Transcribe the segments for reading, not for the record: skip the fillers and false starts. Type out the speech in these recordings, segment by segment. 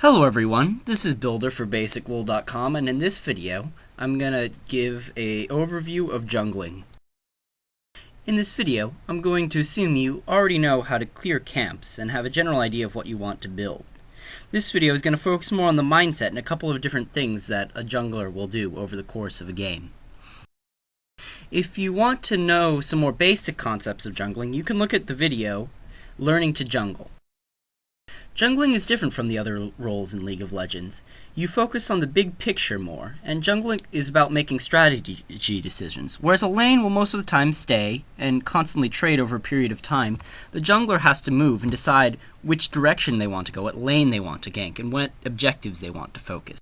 Hello everyone, this is Builder for BasicLoL.com, and in this video, I'm gonna give a overview of jungling. In this video, I'm going to assume you already know how to clear camps and have a general idea of what you want to build. This video is going to focus more on the mindset and a couple of different things that a jungler will do over the course of a game. If you want to know some more basic concepts of jungling, you can look at the video, Learning to Jungle. Jungling is different from the other roles in League of Legends. You focus on the big picture more, and jungling is about making strategy decisions. Whereas a lane will most of the time stay and constantly trade over a period of time, the jungler has to move and decide which direction they want to go, what lane they want to gank, and what objectives they want to focus.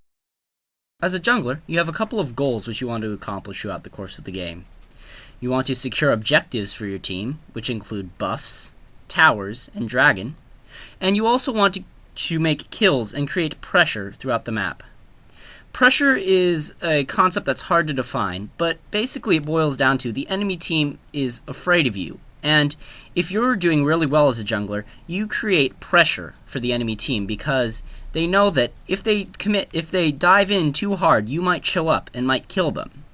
As a jungler, you have a couple of goals which you want to accomplish throughout the course of the game. You want to secure objectives for your team, which include buffs, towers, and dragon. And you also want to make kills and create pressure throughout the map. Pressure is a concept that's hard to define, but basically it boils down to the enemy team is afraid of you. And if you're doing really well as a jungler, you create pressure for the enemy team because they know that if they dive in too hard, you might show up and might kill them.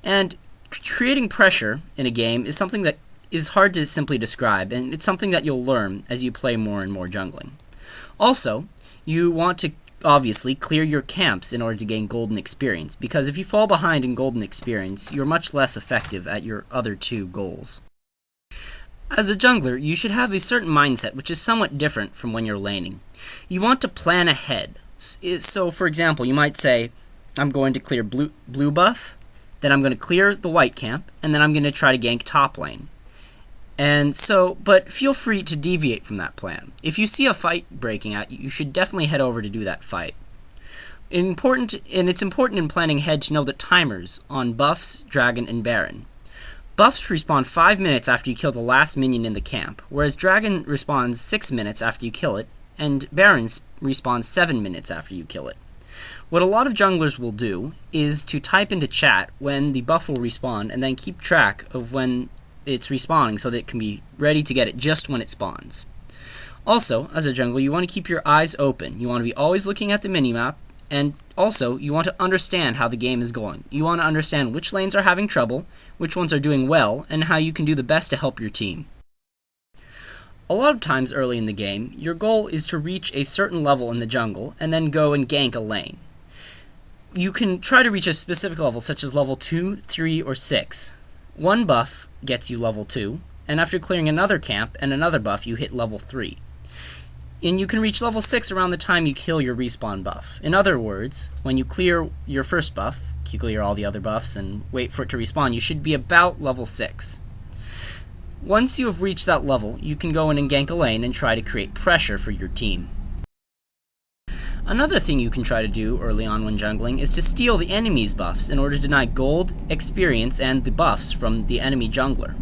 And creating pressure in a game is something that is hard to simply describe, and it's something that you'll learn as you play more and more jungling. Also, you want to obviously clear your camps in order to gain golden experience, because if you fall behind in golden experience, you're much less effective at your other two goals. As a jungler, you should have a certain mindset which is somewhat different from when you're laning. You want to plan ahead. So, for example, you might say, I'm going to clear blue buff, then I'm going to clear the white camp, and then I'm going to try to gank top lane. But feel free to deviate from that plan. If you see a fight breaking out, you should definitely head over to do that fight. It's important in planning ahead to know the timers on buffs, dragon, and baron. Buffs respawn 5 minutes after you kill the last minion in the camp, whereas dragon respawns 6 minutes after you kill it, and baron respawns 7 minutes after you kill it. What a lot of junglers will do is to type into chat when the buff will respawn and then keep track of when it's respawning so that it can be ready to get it just when it spawns. Also, as a jungler, you want to keep your eyes open. You want to be always looking at the minimap, and also you want to understand how the game is going. You want to understand which lanes are having trouble, which ones are doing well, and how you can do the best to help your team. A lot of times early in the game, your goal is to reach a certain level in the jungle and then go and gank a lane. You can try to reach a specific level such as level 2, 3, or 6. One buff gets you level 2, and after clearing another camp and another buff, you hit level 3. And you can reach level 6 around the time you kill your respawn buff. In other words, when you clear your first buff, you clear all the other buffs and wait for it to respawn, you should be about level 6. Once you have reached that level, you can go in and gank a lane and try to create pressure for your team. Another thing you can try to do early on when jungling is to steal the enemy's buffs in order to deny gold, experience, and the buffs from the enemy jungler.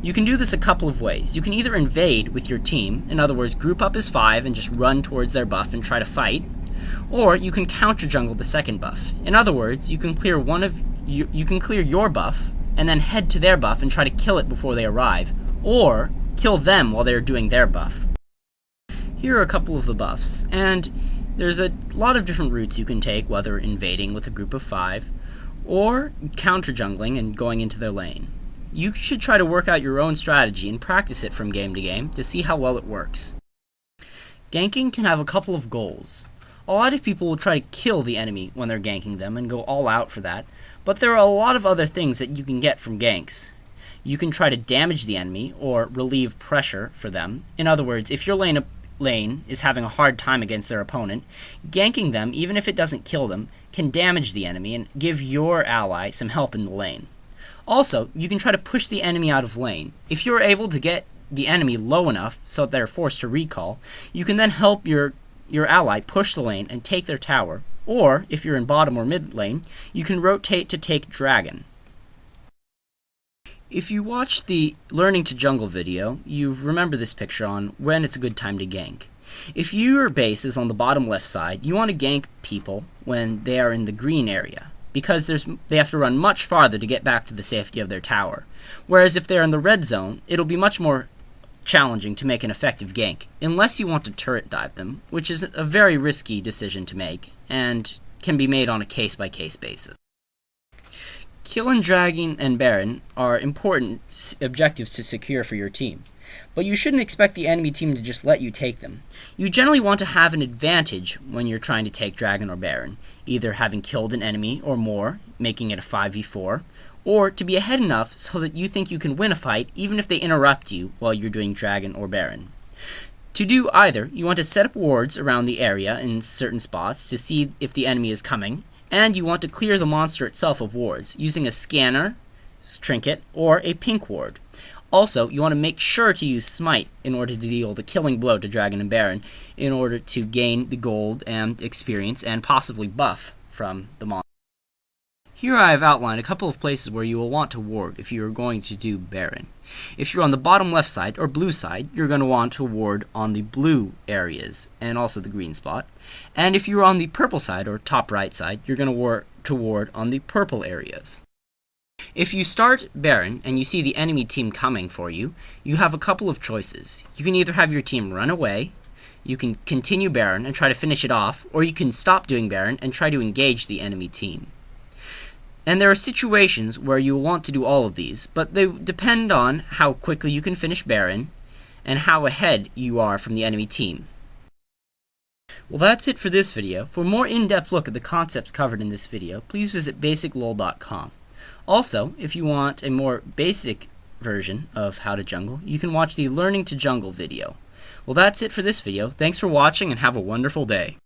You can do this a couple of ways. You can either invade with your team, in other words, group up as 5 and just run towards their buff and try to fight, or you can counter jungle the second buff. In other words, you can clear your buff and then head to their buff and try to kill it before they arrive, or kill them while they're doing their buff. Here are a couple of the buffs, and there's a lot of different routes you can take, whether invading with a group of 5, or counter jungling and going into their lane. You should try to work out your own strategy and practice it from game to game to see how well it works. Ganking can have a couple of goals. A lot of people will try to kill the enemy when they're ganking them and go all out for that, but there are a lot of other things that you can get from ganks. You can try to damage the enemy or relieve pressure for them. In other words, if your lane is having a hard time against their opponent, ganking them, even if it doesn't kill them, can damage the enemy and give your ally some help in the lane. Also, you can try to push the enemy out of lane. If you're able to get the enemy low enough so that they're forced to recall, you can then help your ally push the lane and take their tower, or if you're in bottom or mid lane, you can rotate to take dragon. If you watch the Learning to Jungle video, you remember this picture on when it's a good time to gank. If your base is on the bottom left side, you want to gank people when they are in the green area, because they have to run much farther to get back to the safety of their tower. Whereas if they're in the red zone, it'll be much more challenging to make an effective gank, unless you want to turret dive them, which is a very risky decision to make, and can be made on a case-by-case basis. Killing Dragon and Baron are important objectives to secure for your team, but you shouldn't expect the enemy team to just let you take them. You generally want to have an advantage when you're trying to take Dragon or Baron, either having killed an enemy or more, making it a 5v4, or to be ahead enough so that you think you can win a fight even if they interrupt you while you're doing Dragon or Baron. To do either, you want to set up wards around the area in certain spots to see if the enemy is coming, and you want to clear the monster itself of wards using a scanner, trinket, or a pink ward. Also, you want to make sure to use Smite in order to deal the killing blow to Dragon and Baron in order to gain the gold and experience and possibly buff from the monster. Here I have outlined a couple of places where you will want to ward if you are going to do Baron. If you're on the bottom left side or blue side, you're going to want to ward on the blue areas and also the green spot. And if you're on the purple side or top right side, you're going to ward on the purple areas. If you start Baron and you see the enemy team coming for you, you have a couple of choices. You can either have your team run away, you can continue Baron and try to finish it off, or you can stop doing Baron and try to engage the enemy team. And there are situations where you will want to do all of these, but they depend on how quickly you can finish Baron and how ahead you are from the enemy team. Well, that's it for this video. For a more in-depth look at the concepts covered in this video, please visit BasicLoL.com. Also, if you want a more basic version of how to jungle, you can watch the Learning to Jungle video. Well, that's it for this video. Thanks for watching and have a wonderful day.